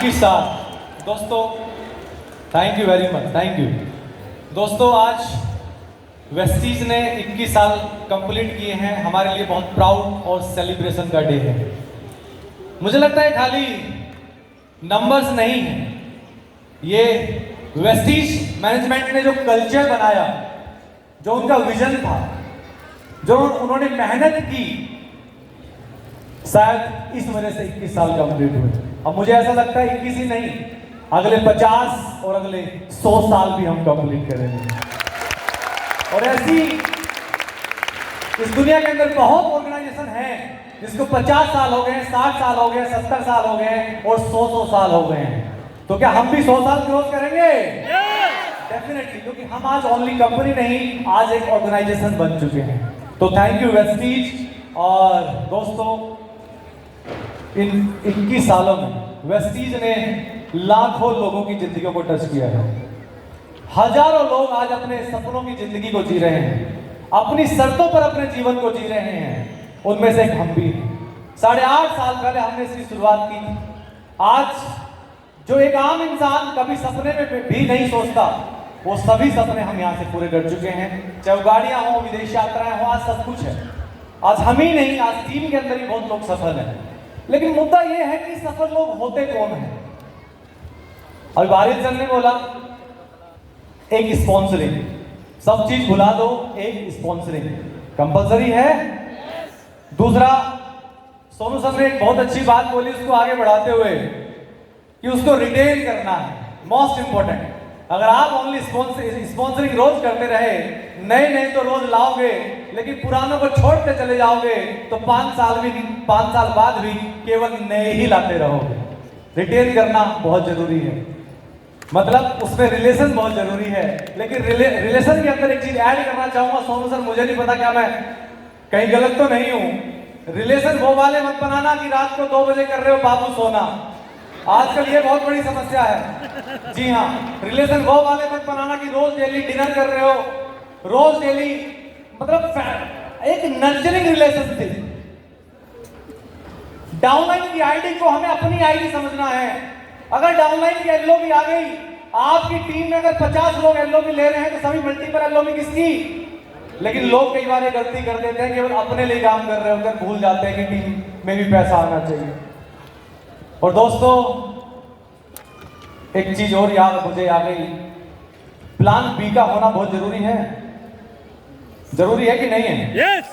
21 साल दोस्तों, thank you very much, thank you दोस्तों। आज वेस्टीज ने 21 साल कंप्लीट किए हैं, हमारे लिए बहुत प्राउड और सेलिब्रेशन का डे है। मुझे लगता है खाली नंबर्स नहीं है, ये वेस्टीज मैनेजमेंट ने जो कल्चर बनाया, जो उनका विजन था, जो उन्होंने मेहनत की, शायद इस वजह से 21 साल कंप्लीट हुए। अब मुझे ऐसा लगता है 21 ही नहीं, अगले 50 और अगले 100 साल भी हम कंप्लीट करेंगे। और ऐसी इस दुनिया के अंदर बहुत ऑर्गेनाइजेशन है जिसको 50 साल हो गए, 60 साल हो गए, 70 साल हो गए और 100 साल हो गए हैं। तो क्या हम भी 100 साल क्रॉस करेंगे? डेफिनेटली, क्योंकि हम आज ओनली कंपनी नहीं, आज एक ऑर्गेनाइजेशन बन चुके हैं। तो थैंक यू वेस्टीज। और दोस्तों, इन 21 सालों में वेस्टीज ने लाखों लोगों की जिंदगियों को टच किया है। हजारों लोग आज अपने सपनों की जिंदगी को जी रहे हैं, अपनी शर्तों पर अपने जीवन को जी रहे हैं। उनमें से एक हम भी हैं। 8.5 साल पहले हमने इसकी शुरुआत की थी। आज जो एक आम इंसान कभी सपने में भी नहीं सोचता, वो सभी सपने हम यहाँ से पूरे कर चुके हैं। चाहे वो गाड़ियां हो, विदेश यात्राएं हो, आज सब कुछ है। आज हम ही नहीं, आज टीम के अंदर ही बहुत लोग सफल हैं। लेकिन मुद्दा यह है कि सफल लोग होते कौन हैं? और वारिद सर ने बोला एक स्पॉन्सरिंग, सब चीज भुला दो, एक स्पॉन्सरिंग कंपलसरी है। दूसरा, सोनू सर ने एक बहुत अच्छी बात बोली उसको आगे बढ़ाते हुए कि उसको रिटेन करना है, मोस्ट इंपॉर्टेंट। अगर आप ओनली स्पॉन्सरिंग रोज करते रहे, नए नए तो रोज लाओगे, लेकिन पुरानों को छोड़ते चले जाओगे, तो 5 साल बाद भी केवल नए ही लाते रहोगे। रिटेन करना बहुत जरूरी है, मतलब उसमें रिलेशन बहुत जरूरी है। लेकिन रिलेशन के अंदर एक चीज ऐड करना चाहूंगा सोनू सर, मुझे नहीं पता क्या मैं कहीं गलत तो नहीं हूं। रिलेशन वो वाले मत बनाना कि रात को 2 बजे कर रहे हो बाबू सोना, आजकल ये बहुत बड़ी समस्या है। जी हाँ, रिलेशन वो वाले मत बनाना कि रोज डेली डिनर कर रहे हो, रोज डेली, मतलब एक नर्चरिंग रिलेशनशिप। डाउनलाइन की आईडी को हमें अपनी आईडी समझना है। अगर डाउनलाइन की एलओबी आ गई, आपकी टीम में अगर 50 लोग एलओबी ले रहे हैं तो सभी मल्टीपल एलओबी किसकी? लेकिन लोग कई बार ये गलती कर देते हैं, केवल अपने लिए काम कर रहे होकर भूल जाते हैं कि टीम में भी पैसा आना चाहिए। और दोस्तों, एक चीज और याद मुझे आ गई, प्लान बी का होना बहुत जरूरी है। जरूरी है कि नहीं है? यस।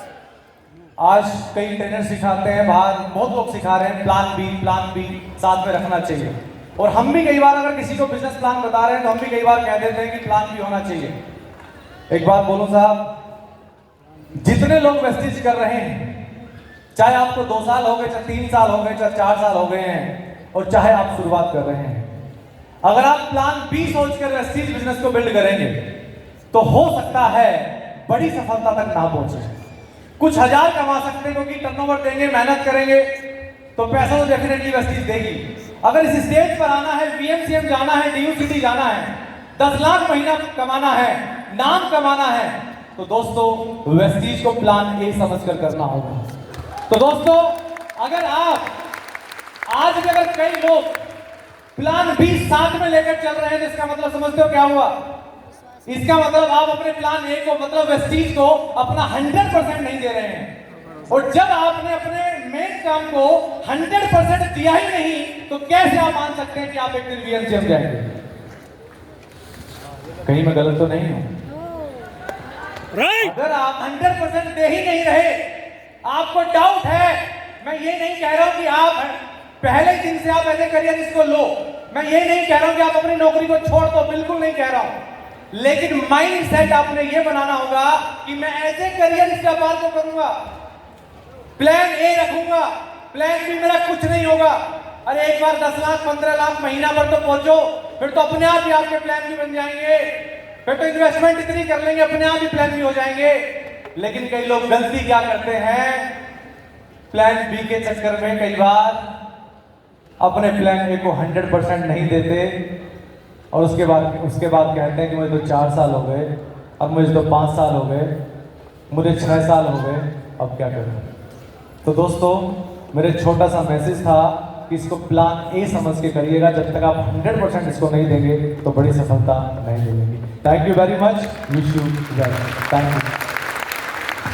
आज कई ट्रेनर सिखाते हैं, बाहर बहुत लोग सिखा रहे हैं प्लान बी साथ में रखना चाहिए। और हम भी कई बार अगर किसी को बिजनेस प्लान बता रहे हैं तो हम भी कई बार कह देते हैं कि प्लान बी होना चाहिए। एक बात बोलूं साहब, जितने लोग वेस्टीज कर रहे हैं, चाहे आपको 2 साल हो गए, चाहे 3 साल हो गए, चाहे 4 साल हो गए हैं, और चाहे आप शुरुआत कर रहे हैं, अगर आप प्लान बी सोचकर वेस्टीज बिजनेस को बिल्ड करेंगे तो हो सकता है बड़ी सफलता तक ना पहुंचे। कुछ हजार कमा सकते हैं क्योंकि टर्नओवर देंगे, मेहनत करेंगे तो पैसा तो डेफिनेटली वेस्टीज देगी। अगर इस स्टेज पर आना है, वीएमसीएम जाना है, डीयू सिटी जाना है, 10 लाख महीना कमाना है, नाम कमाना है, तो दोस्तों वेस्टीज को प्लान ए समझकर करना होगा। तो दोस्तों, अगर आप आज भी अगर कई लोग प्लान बी साथ में लेकर चल रहे हैं तो इसका मतलब समझते हो क्या हुआ? इसका मतलब आप अपने प्लान ए को, मतलब वेस्टीज को अपना 100% नहीं दे रहे हैं। और जब आपने अपने मेन काम को 100% दिया ही नहीं, तो कैसे आप मान सकते हैं कि आप एक दिन वीएमसीएम जाएंगे? कहीं मैं गलत तो नहीं हूं? राइट। अगर आप 100% दे ही नहीं रहे, आपको डाउट है, मैं ये नहीं कह रहा हूं कि आप पहले दिन से आप ऐसे करियर इसको लो, मैं ये नहीं कह रहा हूं कि आप अपनी नौकरी को छोड़ दो, बिल्कुल नहीं कह रहा हूं। लेकिन माइंड सेट आपने ये बनाना होगा कि मैं ऐसे करियर इस व्यापार को करूंगा, प्लान ए रखूंगा, प्लान बी मेरा कुछ नहीं होगा। अरे एक बार 10 लाख 15 लाख महीना पर तो पहुंचो, फिर तो अपने आप ही आपके प्लान भी बन जाएंगे, फिर तो इन्वेस्टमेंट इतनी कर लेंगे अपने आप ही प्लान भी हो जाएंगे। लेकिन कई लोग गलती क्या करते हैं, प्लान बी के चक्कर में कई बार अपने प्लान ए को 100% नहीं देते और उसके बाद कहते हैं कि मुझे तो 4 साल हो गए, अब मुझे तो 5 साल हो गए, मुझे 6 साल हो गए, अब क्या करूं? तो दोस्तों, मेरे छोटा सा मैसेज था कि इसको प्लान ए समझ के करिएगा। जब तक आप 100% इसको नहीं देंगे तो बड़ी सफलता नहीं मिलेगी। Thank you very much, wish you well, thank you.